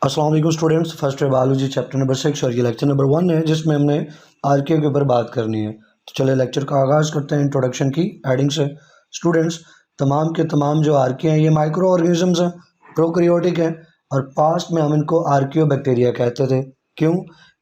अस्सलाम वालेकुम students. First year biology chapter number 6 और ये लेक्चर नंबर 1 है जिसमें हमने आर्किया के ऊपर बात करनी है। तो चले लेक्चर का आगाज़ करते हैं इंट्रोडक्शन की हेडिंग से। स्टूडेंट्स, तमाम के तमाम जो आर्किया हैं ये माइक्रो ऑर्गेनिजम्स हैं, प्रोकैरियोटिक हैं और पास्ट में हम इनको आर्कियो बैक्टीरिया कहते थे। क्यों?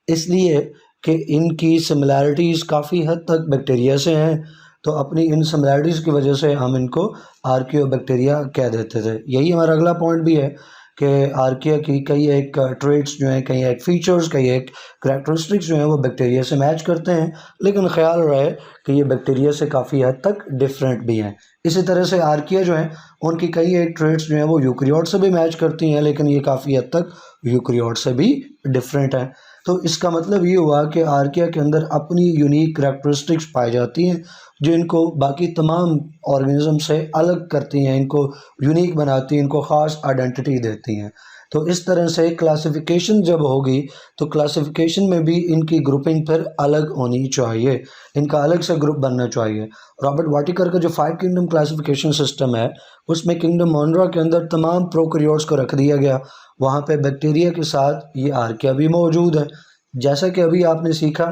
इसलिए कि इनकी सिमिलैरिटीज़ काफ़ी हद तक बैक्टीरिया से हैं, तो अपनी इन सिमिलैरिटीज़ की वजह से हम इनको आर्कियो बैक्टीरिया कह देते थे। यही हमारा अगला पॉइंट भी है कि आर्किया की कई एक ट्रेड्स जो हैं, कई एक फीचर्स, कई एक करैक्टरिस्टिक्स जो हैं वो बैक्टीरिया से मैच करते हैं, लेकिन ख्याल रहे कि ये बैक्टीरिया से काफ़ी हद तक डिफरेंट भी हैं। इसी तरह से आर्किया जो हैं उनकी कई एक ट्रेड्स जो हैं वो यूकैरियोट से भी मैच करती हैं, लेकिन ये काफ़ी हद तक यूकैरियोट से भी डिफरेंट हैं। तो इसका मतलब ये हुआ कि आर्किया के अंदर अपनी यूनिक करैक्टरिस्टिक्स पाई जाती हैं जो इनको बाकी तमाम ऑर्गेनिज्म से अलग करती हैं, इनको यूनिक बनाती हैं, इनको ख़ास आइडेंटिटी देती हैं। तो इस तरह से क्लासिफिकेशन जब होगी तो क्लासिफिकेशन में भी इनकी ग्रुपिंग फिर अलग होनी चाहिए, इनका अलग से ग्रुप बनना चाहिए। रॉबर्ट वाटिकर का जो 5 किंगडम क्लासिफिकेशन सिस्टम है उसमें किंगडम मोनरा के अंदर तमाम प्रोकैरियोट्स को रख दिया गया, वहाँ पे बैक्टीरिया के साथ ये आर्किया भी मौजूद है। जैसा कि अभी आपने सीखा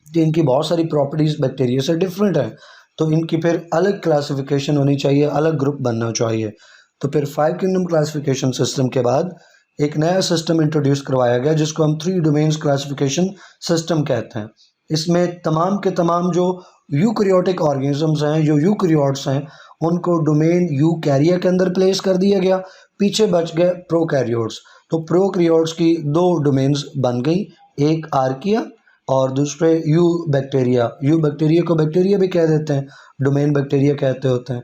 कि इनकी बहुत सारी प्रॉपर्टीज़ बैक्टीरिया से डिफरेंट है, तो इनकी फिर अलग क्लासिफिकेशन होनी चाहिए, अलग ग्रुप बनना चाहिए। तो फिर 5 किंगडम क्लासिफिकेशन सिस्टम के बाद एक नया सिस्टम इंट्रोड्यूस करवाया गया जिसको हम 3 डोमेन्स क्लासिफिकेशन सिस्टम कहते हैं। इसमें तमाम के तमाम जो यूकैरियोटिक ऑर्गेनिजम्स हैं, जो यूकैरियोट्स हैं, उनको डोमेन यूकैरिया के अंदर प्लेस कर दिया गया, पीछे बच गए प्रोकैरियोट्स। तो प्रोकैरियोट्स की 2 डोमेन्स बन गई, एक आर्किया और दूसरे यू बैक्टीरिया। यू बैक्टीरिया को बैक्टीरिया भी कह देते हैं, डोमेन बैक्टीरिया कहते होते हैं,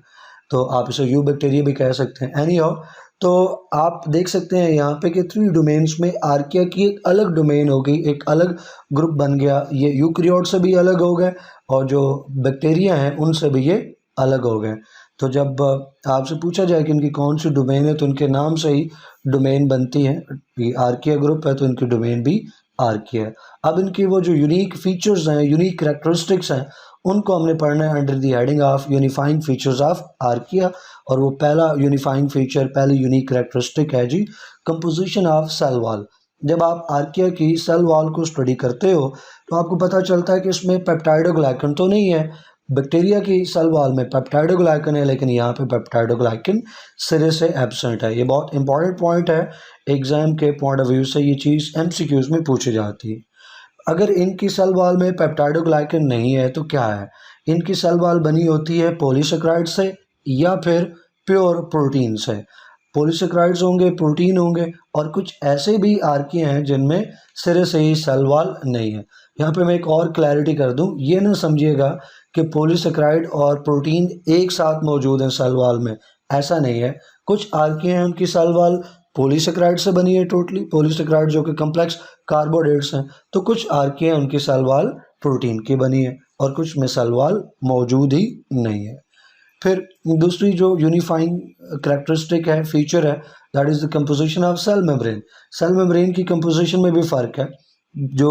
तो आप इसे यू बैक्टीरिया भी कह सकते हैं। एनी हाउ, तो आप देख सकते हैं यहाँ पे कि 3 डोमेन्स में आर्किया की एक अलग डोमेन हो गई, एक अलग ग्रुप बन गया, ये यूकैरियोट से भी अलग हो गए और जो बैक्टीरिया हैं उनसे भी ये अलग हो गए। तो जब आपसे पूछा जाए कि इनकी कौन सी डोमेन है तो इनके नाम से ही डोमेन बनती है। ये आर्किया ग्रुप है तो इनकी डोमेन भी आर्किया है। अब इनकी वो जो यूनिक फीचर्स हैं, यूनिक करैक्टरिस्टिक्स हैं, उनको हमने पढ़ना है under the heading of unifying features of archaea. और वो पहला यूनिफाइंग फीचर, पहली यूनिक करैक्टरिस्टिक है जी, कंपोजिशन ऑफ सेल वॉल। जब आप आर्किया की सेल वॉल को स्टडी करते हो तो आपको पता चलता है कि इसमें पेप्टाइडोग्लाइकन तो नहीं है। बैक्टीरिया की सेल वॉल में पेप्टाइडोग्लाइकन है, लेकिन यहाँ पे पेप्टाइडोग्लाइकन सिरे से एब्सेंट है। ये बहुत इंपॉर्टेंट पॉइंट है, एग्जाम के पॉइंट ऑफ व्यू से ये चीज़ MCQs में पूछी जाती है। अगर इनकी सेल वॉल में पेप्टाइडोग्लाइकन नहीं है तो क्या है? इनकी सेल वॉल बनी होती है पॉलीसेकेराइड से या फिर प्योर प्रोटीन से। पॉलीसेकेराइड्स होंगे, प्रोटीन होंगे, और कुछ ऐसे भी आर्किया हैं जिनमें सिरे से ही सेल वॉल नहीं है। यहाँ पे मैं एक और क्लैरिटी कर दूँ, ये ना समझिएगा कि पॉलीसेकेराइड और प्रोटीन एक साथ मौजूद हैं सेल वॉल में, ऐसा नहीं है। कुछ आर्किया हैं उनकी सेल वॉल पॉलीसेकेराइड से बनी है, टोटली पॉलीसेकेराइड जो कि कम्प्लेक्स कार्बोहाइड्रेट्स हैं। तो कुछ आर्किया उनकी सेल वॉल प्रोटीन की बनी है और कुछ में सेल वॉल मौजूद ही नहीं है। फिर दूसरी जो यूनिफाइंग करैक्टरिस्टिक है, फीचर है, that is the composition of cell membrane. Cell membrane की कंपोजिशन में भी फ़र्क है। जो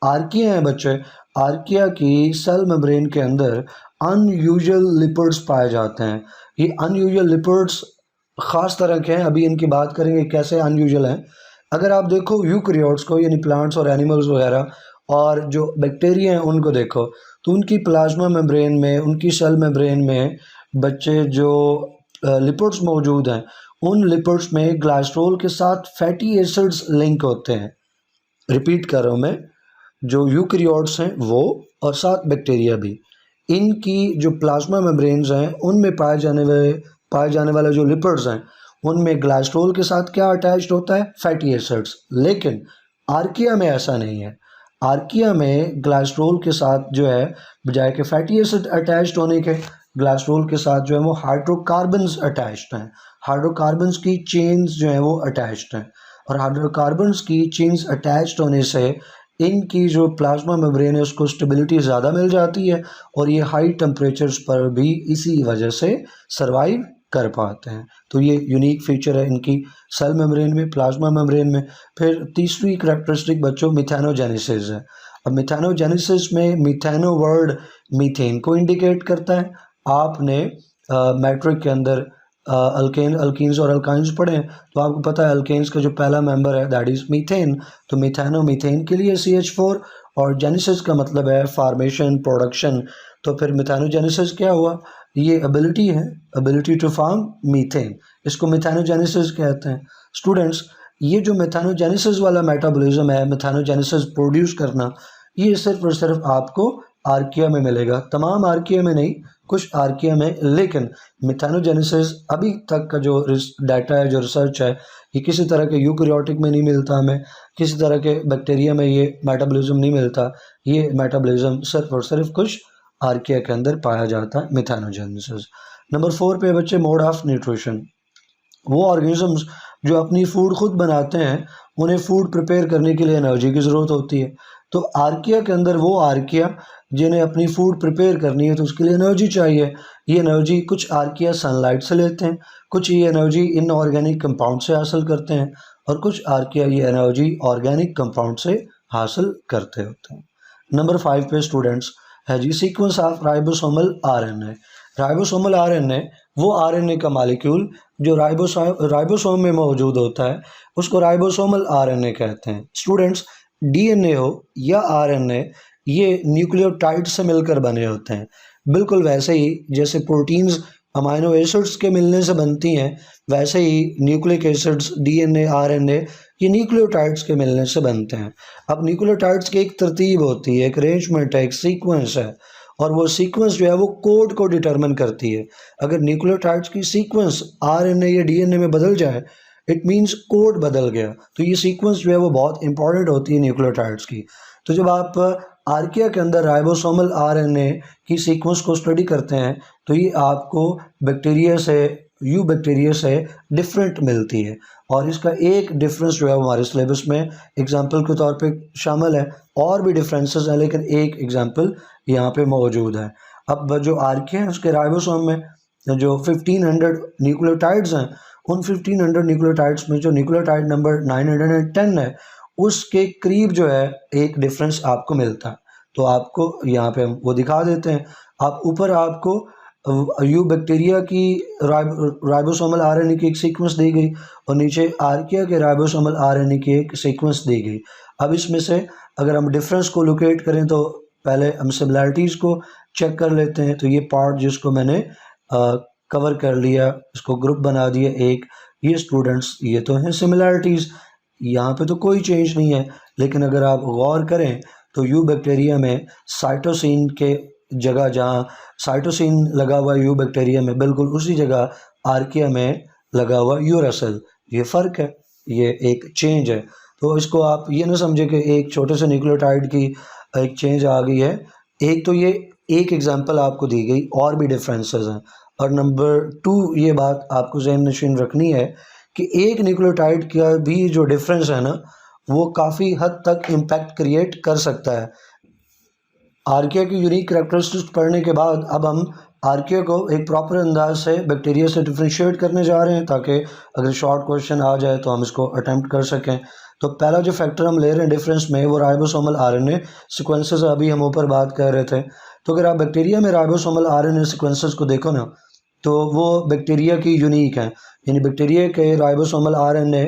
आर्किया हैं बच्चे, आर्किया की सेल मेम्ब्रेन के अंदर अनयूजुअल लिपिड्स पाए जाते हैं। ये अनयूजुअल लिपिड्स ख़ास तरह के हैं, अभी इनकी बात करेंगे कैसे अनयूजुअल हैं। अगर आप देखो यूकैरियोट्स को, यानी प्लांट्स और एनिमल्स वगैरह, और जो बैक्टीरिया हैं उनको देखो, तो उनकी प्लाज्मा मेम्ब्रेन में, उनकी सेल मेम्ब्रेन में बच्चे जो लिपिड्स मौजूद हैं, उन लिपिड्स में ग्लाइसरॉल के साथ फैटी एसिड्स लिंक होते हैं। रिपीट कर रहा हूँ मैं, जो यूकैरियोट्स हैं वो और साथ बैक्टीरिया भी, इनकी जो प्लाज्मा मेम्ब्रेन्स हैं उनमें पाए जाने वाले जो लिपिड्स हैं उनमें ग्लाइसरॉल के साथ क्या अटैच्ड होता है? Fatty acids. लेकिन आर्किया में ऐसा नहीं है। आर्किया में ग्लाइसरॉल के साथ जो है, बजाय के फैटी एसिड अटैच्ड होने के, ग्लाइसरॉल के साथ जो है वो हाइड्रोकार्बन्स अटैच्ड हैं। हाइड्रोकार्बन्स की चेन्स जो है वो अटैच्ड हैं, और हाइड्रोकार्बन्स की चेन्स अटैच्ड होने से इनकी जो प्लाज्मा मेम्ब्रेन है उसको स्टेबिलिटी ज़्यादा मिल जाती है और ये हाई टेम्परेचर्स पर भी इसी वजह से सर्वाइव कर पाते हैं। तो ये यूनिक फीचर है इनकी सेल मेम्ब्रेन में, प्लाज्मा मेम्ब्रेन में। फिर तीसरी करैक्टरिस्टिक बच्चों मिथेनोजेनेसिस है। अब मिथेनोजेनेसिस में मिथेनो वर्ड मीथेन को इंडिकेट करता है। आपने मैट्रिक के अंदर अल्कीन्स और अल्काइंस पढ़ें तो आपको पता है अल्केन्स का जो पहला मेंबर है दैट इज़ मीथेन, तो मीथेनो मीथेन के लिए CH4, और जेनेसिस का मतलब है फार्मेशन प्रोडक्शन, तो फिर मिथेनोजेनेसिस क्या हुआ, ये एबिलिटी है, एबिलिटी टू फार्म मीथेन, इसको मिथेनोजेनेसिस कहते हैं। स्टूडेंट्स, ये जो मिथेनोजेनेसिस वाला मेटाबॉलिज्म है, मिथेनोजेनेसिस प्रोड्यूस करना, ये सिर्फ और सिर्फ आपको आर्किया में मिलेगा, तमाम आर्किया में नहीं, कुछ आर्किया में। लेकिन मिथेनोजेनेसिस अभी तक का जो डाटा है, जो रिसर्च है, ये किसी तरह के यूकैरियोटिक में नहीं मिलता हमें, किसी तरह के बैक्टीरिया में ये मेटाबॉलिज्म नहीं मिलता, ये मेटाबॉलिज्म सिर्फ और सिर्फ कुछ आर्किया के अंदर पाया जाता है, मिथेनोजेनेसिस। नंबर 4 पे बच्चे, मोड ऑफ न्यूट्रिशन। वो ऑर्गेनिजम्स जो अपनी फूड खुद बनाते हैं, उन्हें फूड प्रिपेयर करने के लिए एनर्जी की ज़रूरत होती है। तो आर्किया के अंदर वो आर्किया जिन्हें अपनी फूड प्रिपेयर करनी है तो उसके लिए एनर्जी चाहिए। ये एनर्जी कुछ आर्किया सनलाइट से लेते हैं, कुछ ये एनर्जी इनऑर्गेनिक कंपाउंड से हासिल करते हैं, और कुछ आर्किया ये एनर्जी ऑर्गेनिक कंपाउंड से हासिल करते होते हैं। नंबर 5 पे स्टूडेंट्स है जी sequence of ribosomal RNA. Ribosomal RNA वो आरएनए का मॉलिक्यूल जो राइबोसोम में मौजूद होता है, उसको राइबोसोमल आरएनए कहते हैं। स्टूडेंट्स, डीएनए हो या आरएनए, ये न्यूक्लियोटाइड से मिलकर बने होते हैं। बिल्कुल वैसे ही जैसे प्रोटीन्स अमाइनो एसिड्स के मिलने से बनती हैं, वैसे ही न्यूक्लिक एसिड्स डीएनए आरएनए ये न्यूक्लियोटाइड्स के मिलने से बनते हैं। अब न्यूक्लियोटाइड्स की एक तरतीब होती है, एक अरेंजमेंट है, एक सीक्वेंस है, और वो सीक्वेंस जो है वो कोड को डिटरमिन करती है। अगर न्यूक्लियोटाइड्स की सीक्वेंस आरएनए या डीएनए में बदल जाए, इट मीन्स कोड बदल गया। तो ये सीक्वेंस जो है वो बहुत इंपॉर्टेंट होती है न्यूक्लियोटाइड्स की। तो जब आप आर्किया के अंदर राइबोसोमल आरएनए की सीक्वेंस को स्टडी करते हैं तो ये आपको बैक्टीरिया से, यू बैक्टीरिया से डिफरेंट मिलती है, और इसका एक डिफरेंस जो है हमारे सिलेबस में एग्जाम्पल के तौर पे शामिल है। और भी डिफरेंसेस हैं लेकिन एक एग्जाम्पल यहाँ पे मौजूद है। अब जो आर्किया है उसके राइबोसोम में जो 1500 न्यूक्लियोटाइड्स हैं, उन 1500 न्यूक्लियोटाइड्स में जो न्यूक्लियोटाइड नंबर 910 है, उसके करीब जो है एक डिफरेंस आपको मिलता है। तो आपको यहाँ पे हम वो दिखा देते हैं। आप ऊपर आपको यू बैक्टीरिया की राइबोसोमल आरएनए की एक सीक्वेंस दी गई, और नीचे आर्किया के राइबोसोमल आरएनए की एक सीक्वेंस दी गई। अब इसमें से अगर हम डिफरेंस को लोकेट करें तो पहले हम सिमिलैरिटीज़ को चेक कर लेते हैं। तो ये पार्ट जिसको मैंने कवर कर लिया, इसको ग्रुप बना दिया एक, ये स्टूडेंट्स ये तो हैं सिमिलैरिटीज़, यहाँ पे तो कोई चेंज नहीं है। लेकिन अगर आप गौर करें तो यू बैक्टीरिया में साइटोसिन के जगह, जहाँ साइटोसिन लगा हुआ यू बैक्टीरिया में, बिल्कुल उसी जगह आर्किया में लगा हुआ यूरासिल। ये फ़र्क है, ये एक चेंज है। तो इसको आप ये ना समझे कि एक छोटे से न्यूक्लियोटाइड की एक चेंज आ गई है। एक तो ये एक एग्जांपल आपको दी गई, और भी डिफरेंसेस हैं। और नंबर 2 ये बात आपको ज़हन नशीन रखनी है कि एक न्यूक्लियोटाइड का भी जो डिफरेंस है ना, वो काफ़ी हद तक इम्पैक्ट क्रिएट कर सकता है। आर्किया की यूनिक कैरेक्टरिस्टिक्स पढ़ने के बाद अब हम आर्किया को एक प्रॉपर अंदाज से बैक्टीरिया से डिफ्रेंशिएट करने जा रहे हैं, ताकि अगर शॉर्ट क्वेश्चन आ जाए तो हम इसको अटैम्प्ट कर सकें। तो पहला जो फैक्टर हम ले रहे हैं डिफरेंस में, वो राइबोसोमल आरएनए सीक्वेंसेस, अभी हम ऊपर बात कर रहे थे। तो अगर आप बैक्टीरिया में राइबोसोमल आरएनए सीक्वेंसेस को देखो ना, तो वो बैक्टीरिया की यूनिक हैं, यानी बैक्टीरिया के राइबोसोमल आरएनए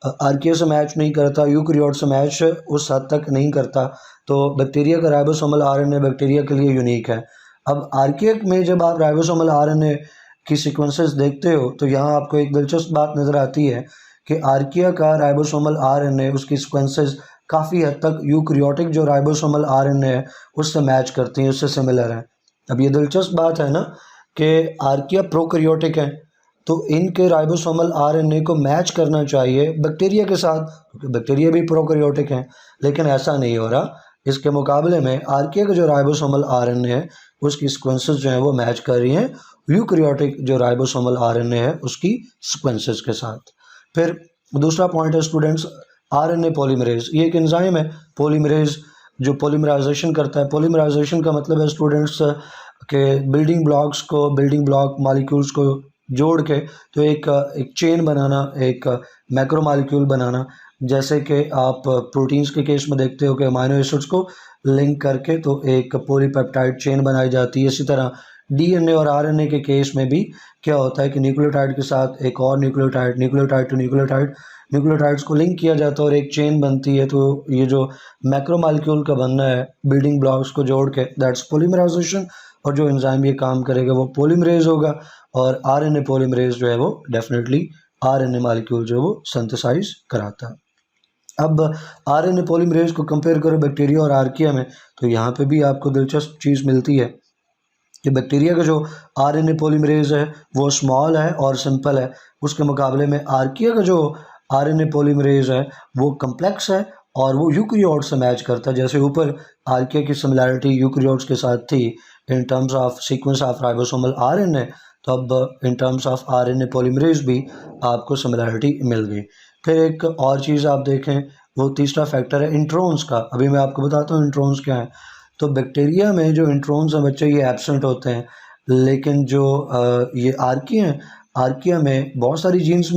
आर्किया से मैच नहीं करता, यूकैरियोट से मैच उस हद तक नहीं करता। तो बैक्टीरिया का राइबोसोमल आरएनए बैक्टीरिया के लिए यूनिक है। अब आर्किया में जब आप राइबोसोमल आरएनए की सीक्वेंसेस देखते हो तो यहाँ आपको एक दिलचस्प बात नज़र आती है कि आर्किया का राइबोसोमल आरएनए, उसकी सीक्वेंसेस काफ़ी हद तक यूकैरियोटिक जो राइबोसोमल आरएनए है उससे मैच करती हैं, उससे सिमिलर हैं। अब ये दिलचस्प बात है ना कि आर्किया प्रोकैरियोटिक है, तो इनके राइबोसोमल आरएनए को मैच करना चाहिए बैक्टीरिया के साथ, क्योंकि बैक्टीरिया भी प्रोकैरियोटिक हैं, लेकिन ऐसा नहीं हो रहा। इसके मुकाबले में आर्किया का जो राइबोसोमल आरएनए है उसकी सीक्वेंसेस जो हैं वो मैच कर रही हैं यूकैरियोटिक जो राइबोसोमल आरएनए है उसकी सीक्वेंसेस के साथ। फिर दूसरा पॉइंट है स्टूडेंट्स, आरएनए पॉलीमरेज। ये एक एंजाइम है पॉलीमरेज, जो पॉलीमराइजेशन करता है। पॉलीमराइजेशन का मतलब है स्टूडेंट्स के बिल्डिंग ब्लॉक्स को, बिल्डिंग ब्लॉक मॉलिक्यूल्स को जोड़ के तो एक चेन बनाना, एक मैक्रो मॉलिक्यूल बनाना। जैसे कि आप प्रोटीन्स के केस में देखते हो कि अमाइनो एसिड्स को लिंक करके तो एक पॉलीपेप्टाइड चेन बनाई जाती है। इसी तरह डीएनए और आरएनए के केस में भी क्या होता है कि न्यूक्लियोटाइड के साथ एक और nucleotide, nucleotide to nucleotide, nucleotides को लिंक किया जाता है और एक चेन बनती है। तो ये जो मैक्रोमॉलिक्यूल का बनना है बिल्डिंग ब्लॉक्स को जोड़ के, दैट्स पॉलीमराइजेशन। और जो एंजाइम ये काम करेगा वो पॉलीमरेज होगा, और आरएनए पॉलीमरेज जो है वो डेफिनेटली आरएनए मॉलिक्यूल जो है वो सिंथेसाइज कराता है। अब आरएनए पॉलीमरेज को कंपेयर करो बैक्टीरिया और आर्किया में, तो यहाँ पे भी आपको दिलचस्प चीज़ मिलती है कि बैक्टीरिया का जो आरएनए पॉलीमरेज है वो स्मॉल है और सिंपल है, उसके मुकाबले में आर्किया का जो आरएनए पॉलीमरेज है वो कम्प्लेक्स है और वो यूकैरियोट से मैच करता है। जैसे ऊपर आर्किया की सिमिलैरिटी यूकैरियोट्स के साथ थी in terms of sequence of ribosomal RNA, तो अब in terms of RNA polymerase भी आपको सिमिलैरिटी मिल गई। फिर एक और चीज़ आप देखें, वो तीसरा फैक्टर है इंट्रॉन्स का। अभी मैं आपको बताता हूँ इंट्रॉन्स क्या है। तो बैक्टीरिया में जो इंट्रॉन्स हैं बच्चे ये एब्सेंट होते हैं, लेकिन जो ये आर्किया हैं, आर्किया में बहुत सारी जीन्स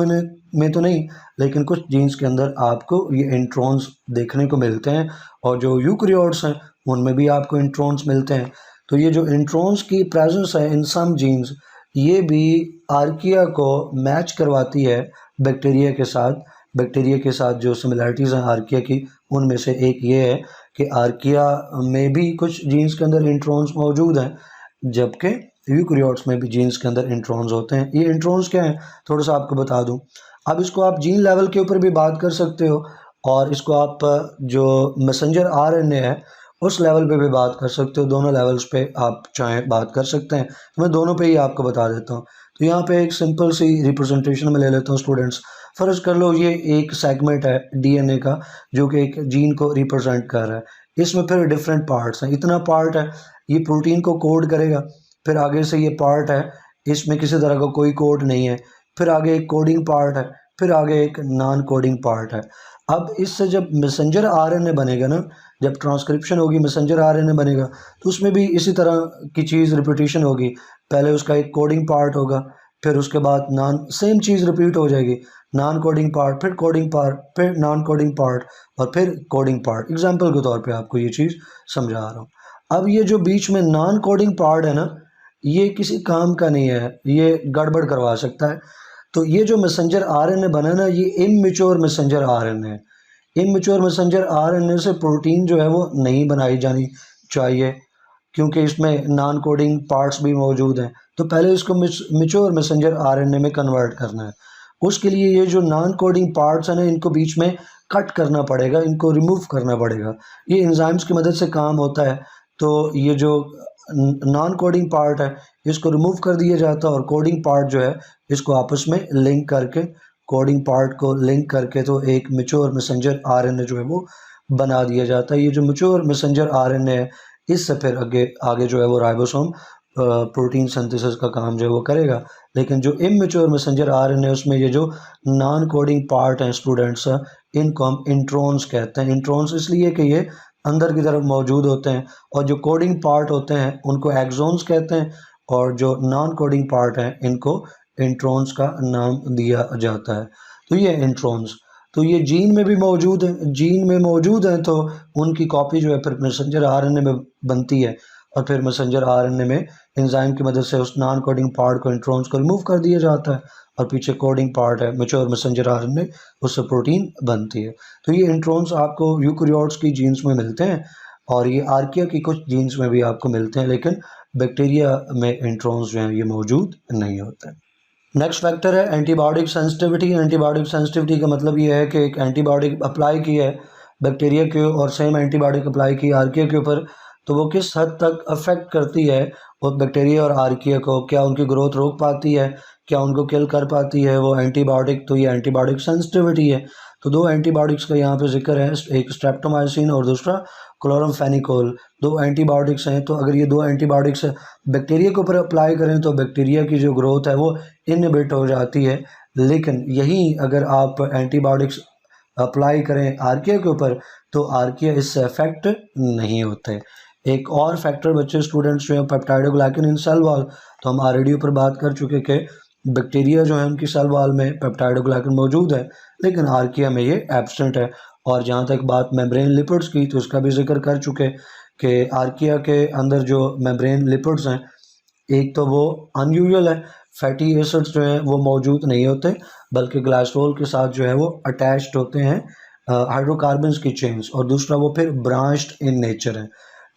में तो नहीं, लेकिन कुछ जीन्स के अंदर आपको ये इंट्रॉन्स देखने को मिलते हैं, और जो यूकैरियोट्स हैं उनमें भी आपको इंट्रॉन्स मिलते हैं। तो ये जो इंट्रॉन्स की प्रेजेंस है इन सम जीन्स, ये भी आर्किया को मैच करवाती है बैक्टीरिया के साथ। बैक्टीरिया के साथ जो सिमिलैरिटीज़ हैं आर्किया की, उनमें से एक ये है कि आर्किया में भी कुछ जीन्स के अंदर इंट्रॉन्स मौजूद हैं, जबकि यूकैरियोट्स में भी जीन्स के अंदर इंट्रॉन्स होते हैं। ये इंट्रॉन्स क्या हैं थोड़ा सा आपको बता दूं। अब इसको आप जीन लेवल के ऊपर भी बात कर सकते हो, और इसको आप जो मैसेंजर आरएनए है उस लेवल पे भी बात कर सकते हो। दोनों लेवल्स पे आप चाहें बात कर सकते हैं, तो मैं दोनों पे ही आपको बता देता हूँ। तो यहाँ पे एक सिंपल सी रिप्रेजेंटेशन में ले लेता हूँ स्टूडेंट्स। फर्ज कर लो ये एक सेगमेंट है डीएनए का जो कि एक जीन को रिप्रेजेंट कर रहा है। इसमें फिर डिफरेंट पार्ट्स हैं, इतना पार्ट है, ये प्रोटीन को कोड करेगा। फिर आगे से ये पार्ट है, इसमें किसी तरह का कोई कोड नहीं है। फिर आगे एक कोडिंग पार्ट है, फिर आगे एक नॉन कोडिंग पार्ट है। अब इससे जब मैसेंजर आरएनए बनेगा ना, जब ट्रांसक्रिप्शन होगी मैसेंजर आरएनए बनेगा, तो उसमें भी इसी तरह की चीज़ रिपीटिशन होगी। पहले उसका एक कोडिंग पार्ट होगा, फिर उसके बाद नॉन सेम चीज़ रिपीट हो जाएगी, नॉन कोडिंग पार्ट, फिर कोडिंग पार्ट, फिर नॉन कोडिंग पार्ट, और फिर कोडिंग पार्ट। एग्जाम्पल के तौर पे आपको ये चीज़ समझा रहा हूँ। अब ये जो बीच में नॉन कोडिंग पार्ट है ना, ये किसी काम का नहीं है, ये गड़बड़ करवा सकता है। तो ये जो मैसेंजर आरएनए बना ना, ये इमैच्योर मैसेंजर आरएनए है। इमैच्योर मैसेंजर आरएनए से प्रोटीन जो है वो नहीं बनाई जानी चाहिए, क्योंकि इसमें नॉन कोडिंग पार्ट्स भी मौजूद हैं। तो पहले इसको मैच्योर मैसेंजर आरएनए में कन्वर्ट करना है। उसके लिए ये जो नॉन कोडिंग पार्ट्स हैं ना, इनको बीच में कट करना पड़ेगा, इनको रिमूव करना पड़ेगा। ये एंजाइम्स की मदद से काम होता है। तो ये जो नॉन कोडिंग पार्ट है इसको रिमूव कर दिया जाता है, और कोडिंग पार्ट जो है इसको आपस में लिंक करके, कोडिंग पार्ट को लिंक करके तो एक मैच्योर मैसेंजर आरएनए जो है वो बना दिया जाता है। ये जो मैच्योर मैसेंजर आरएनए है, इससे फिर आगे जो है वो राइबोसोम प्रोटीन सिंथेसिस का काम जो है वो करेगा। लेकिन जो इमैच्योर मैसेंजर आरएनए है उसमें ये जो नॉन कोडिंग पार्ट हैं स्टूडेंट्स, इनको हम इंट्रॉन्स कहते हैं। इंट्रॉन्स इसलिए कि ये अंदर की तरफ मौजूद होते हैं, और जो कोडिंग पार्ट होते हैं उनको एक्सॉन्स कहते हैं, और जो नॉन कोडिंग पार्ट हैं इनको इंट्रॉन्स का नाम दिया जाता है। तो ये इंट्रॉन्स, तो ये जीन में भी मौजूद है, जीन में मौजूद हैं, तो उनकी कॉपी जो है फिर मैसेंजर आरएनए में बनती है, और फिर मैसेंजर आरएनए में एंजाइम की मदद से उस नॉन कोडिंग पार्ट को, इंट्रॉन्स को रिमूव कर दिया जाता है, और पीछे कोडिंग पार्ट है मैच्योर मैसेंजर आरएनए, उससे प्रोटीन बनती है। तो ये इंट्रॉन्स आपको यूकैरियोट्स की जीन्स में मिलते हैं, और ये आर्किया की कुछ जीन्स में भी आपको मिलते हैं, लेकिन बैक्टीरिया में इंट्रॉन्स जो हैं ये मौजूद नहीं होते हैं। नेक्स्ट फैक्टर है एंटीबायोटिक सेंसिटिविटी। एंटीबायोटिक सेंसिटिविटी का मतलब ये है कि एक एंटीबायोटिक अप्लाई की है बैक्टीरिया के, और सेम एंटीबायोटिक अप्लाई की आर्किया के ऊपर, तो वो किस हद तक अफेक्ट करती है वो बैक्टीरिया और आर्किया को। क्या उनकी ग्रोथ रोक पाती है, क्या उनको किल कर पाती है वो एंटीबायोटिक। तो ये एंटीबायोटिक सेंसिटिविटी है। तो दो एंटीबायोटिक्स का यहाँ पे जिक्र है, एक स्ट्रेप्टोमाइसिन और दूसरा क्लोरामफेनिकोल। दो एंटीबायोटिक्स हैं। तो अगर ये दो एंटीबायोटिक्स बैक्टीरिया के ऊपर अप्लाई करें तो बैक्टीरिया की जो ग्रोथ है वो इनहिबिट हो जाती है, लेकिन यही अगर आप एंटीबायोटिक्स अप्लाई करें आर्किया के ऊपर तो आर्किया इससे अफेक्ट नहीं होते। एक और फैक्टर बच्चे स्टूडेंट्स जो है पेप्टाइडोग्लाइकन इन सेल वॉल, तो हम ऑलरेडी ऊपर बात कर चुके कि बैक्टीरिया जो है उनकी सेल वॉल में पेप्टाइडोग्लाइकन मौजूद है, लेकिन आर्किया में ये एब्सेंट है। और जहाँ तक बात मेम्ब्रेन लिपिड्स की, तो उसका भी जिक्र कर चुके कि आर्किया के अंदर जो मेम्ब्रेन लिपिड्स हैं एक तो वो अनयूजुअल है, फैटी एसिड्स जो हैं वो मौजूद नहीं होते, बल्कि ग्लाइसोल के साथ जो है वो अटैच्ड होते हैं हाइड्रोकार्बन्स की चेन्स, और दूसरा वो फिर ब्रांच्ड इन नेचर है।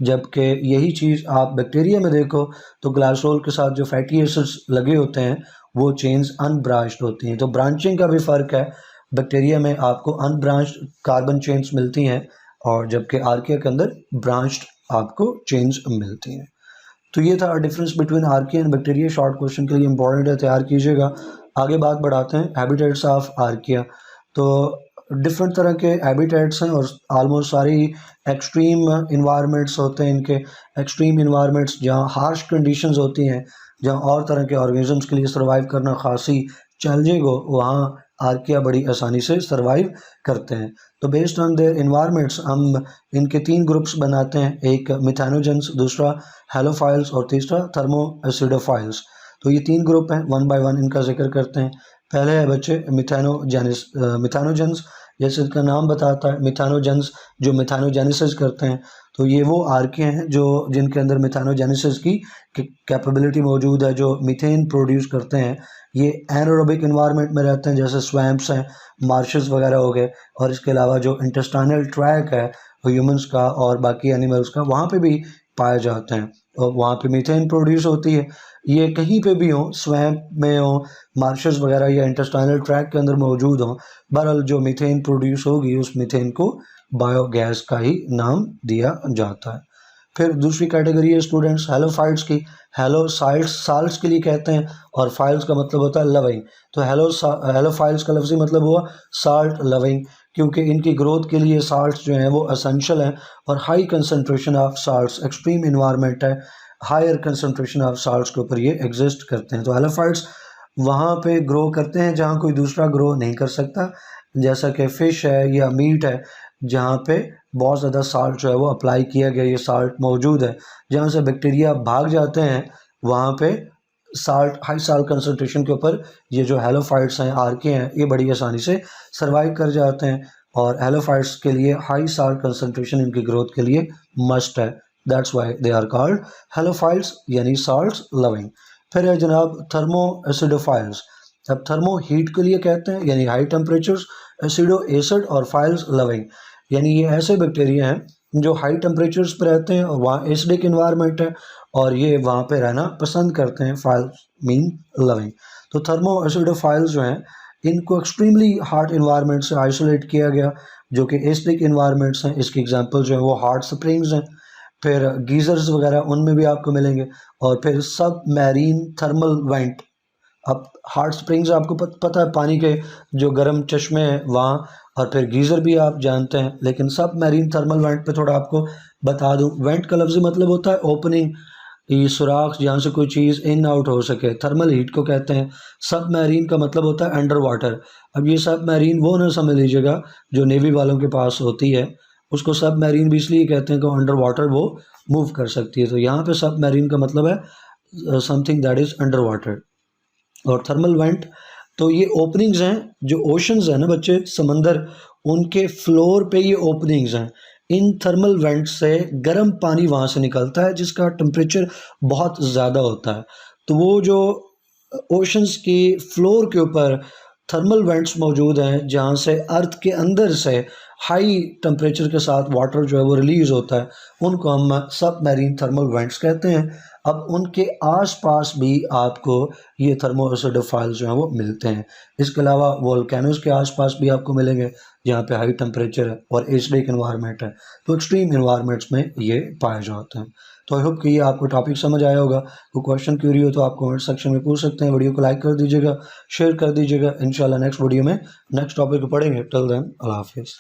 जबकि यही चीज़ आप बैक्टीरिया में देखो तो ग्लाइसोल के साथ जो फैटी एसिड्स लगे होते हैं वो चेन्स अनब्रांच्ड होती हैं। तो ब्रांचिंग का भी फ़र्क है, बैक्टीरिया में आपको अनब्रांच्ड कार्बन चेन्स मिलती हैं और जबकि आर्किया के अंदर ब्रांच्ड आपको चेन्स मिलती हैं। तो ये था difference between archaea and bacteria. Short question के लिए इंपॉर्टेंट है, तैयार कीजिएगा। आगे बात बढ़ाते हैं हैबिटेट्स ऑफ आर्किया। तो डिफरेंट तरह के हैबिटेट्स हैं और आलमोस्ट सारी एक्सट्रीम इन्वायरमेंट्स होते हैं इनके। एक्सट्रीम इन्वायरमेंट्स जहाँ हार्श कंडीशंस होती हैं, जहाँ और तरह के ऑर्गेनिजम्स के लिए सर्वाइव करना खासी चैलेंजिंग हो, वहाँ आर्किया बड़ी आसानी से सर्वाइव करते हैं। तो बेस्ड ऑन देयर इन्वायरमेंट्स हम इनके 3 ग्रुप्स बनाते हैं, एक मिथेनोजेंस, दूसरा हेलोफाइल्स और तीसरा थर्मो एसिडोफाइल्स। तो ये 3 ग्रुप हैं, वन बाय वन इनका जिक्र करते हैं। पहले है बच्चे मिथेनोजेंस, जैसे इसका नाम बताता है मिथेनोजेंस, जो मिथेनोजेनेसिस करते हैं। तो ये वो आर्किया हैं जो जिनके अंदर मिथेनोजेनेसिस की कैपेबिलिटी मौजूद है, जो मीथेन प्रोड्यूस करते हैं। ये एनारोबिक इन्वायरमेंट में रहते हैं, जैसे स्वैम्प्स हैं, मार्शेस वगैरह हो गए, और इसके अलावा जो इंटेस्टाइनल ट्रैक है ह्यूमंस का और बाकी एनिमल्स का, वहाँ पे भी पाए जाते हैं और वहाँ पे मीथेन प्रोड्यूस होती है। ये कहीं पे भी हो, स्वैम्प में हो, मार्शेस वगैरह या इंटेस्टाइनल ट्रैक के अंदर मौजूद हो, बहरहाल जो मीथेन प्रोड्यूस होगी उस मीथेन को बायोगैस का ही नाम दिया जाता है। फिर दूसरी कैटेगरी है स्टूडेंट्स हेलोफाइट्स की। हेलो साल्ट्स के लिए कहते हैं और फाइल्स का मतलब होता है लविंग। तो हेलोफाइल्स का लफ्ज़ी मतलब हुआ साल्ट लविंग, क्योंकि इनकी ग्रोथ के लिए साल्ट्स जो हैं वो एसेंशियल हैं और high concentration of salts, extreme environment है, हायर कंसनट्रेशन ऑफ साल्ट्स के ऊपर ये एग्जिस्ट करते हैं। तो हेलोफाइट्स वहाँ पे ग्रो करते हैं जहाँ कोई दूसरा ग्रो नहीं कर सकता, जैसा कि फ़िश है या मीट है, जहाँ पे बहुत ज़्यादा साल्ट जो है वो अप्लाई किया गया, ये साल्ट मौजूद है। जहाँ से बैक्टीरिया भाग जाते हैं वहाँ पे साल्ट, हाई साल्ट कंसनट्रेशन के ऊपर ये जो हेलोफाइट्स हैं, आर्किया हैं, ये बड़ी आसानी से सर्वाइव कर जाते हैं। और हेलोफाइट्स के लिए हाई साल्ट कंसनट्रेशन इनकी ग्रोथ के लिए मस्ट है, that's why they are called halophytes, यानी साल्ट्स लविंग। फिर है जनाब थर्मो एसिडोफाइल्स। अब थर्मो हीट के लिए कहते हैं, यानी हाई टेम्परेचर्स, एसिडो एसिड और फाइल्स लविंग, यानी ये ऐसे बैक्टीरिया हैं जो हाई टेम्परेचर्स पर रहते हैं और वहाँ एसिडिक इन्वायरमेंट है और ये वहाँ पे रहना पसंद करते हैं। Files mean loving. तो थर्मो एसिडोफाइल्स जो हैं इनको एक्सट्रीमली हॉट इन्वायरमेंट से आइसोलेट किया गया, जो कि एसिडिक इन्वायरमेंट्स हैं। इसकी एग्जांपल जो है वो हॉट स्प्रिंग्स हैं, फिर गीज़र्स वगैरह उनमें भी आपको मिलेंगे, और फिर सब मैरीन थर्मल वेंट। अब हॉट स्प्रिंग्स आपको पता है, पानी के जो गर्म चश्मे हैं वहाँ, और फिर गीज़र भी आप जानते हैं। लेकिन सब मैरीन थर्मल वेंट पे थोड़ा आपको बता दूं, वेंट का लफ्ज़ी मतलब होता है ओपनिंग, ये सुराख जहाँ से कोई चीज़ इन आउट हो सके, थर्मल हीट को कहते हैं। सब मैरीन का मतलब होता है अंडर वाटर। अब ये सब मैरीन वो ना समझ लीजिएगा जो नेवी वालों के पास होती है, उसको सब मैरीन भी इसलिए कहते हैं कि अंडर वाटर वो मूव कर सकती है। तो यहाँ पे सब मैरीन का मतलब है something that is under water. और थर्मल वेंट तो ये ओपनिंग्स हैं, जो ओशंस हैं ना बच्चे, समंदर, उनके फ्लोर पे ये ओपनिंग्स हैं। इन थर्मल वेंट से गर्म पानी वहाँ से निकलता है जिसका टेम्परेचर बहुत ज़्यादा होता है। तो वो जो ओशंस की फ्लोर के ऊपर थर्मल वेंट्स मौजूद हैं जहाँ से अर्थ के अंदर से हाई टेम्परेचर के साथ वाटर जो है वो रिलीज़ होता है, उनको हम सब मैरीन थर्मल वेंट्स कहते हैं। अब उनके आसपास भी आपको ये थर्मो एसिडोफाइल्स जो हैं वो मिलते हैं। इसके अलावा वोल्केनोस के आसपास भी आपको मिलेंगे जहाँ पे हाई टेम्परेचर है और एसिडिक इन्वायरमेंट है। तो एक्सट्रीम इन्वायरमेंट्स में ये पाए जाते हैं। तो आई होप कि ये आपको टॉपिक समझ आया होगा। कोई क्वेश्चन क्यूरी हो तो आप कमेंट सेक्शन में पूछ सकते हैं। वीडियो को लाइक कर दीजिएगा, शेयर कर दीजिएगा। इंशाल्लाह नेक्स्ट वीडियो में नेक्स्ट टॉपिक को पढ़ेंगे। टिल देन अल्लाह हाफिज़।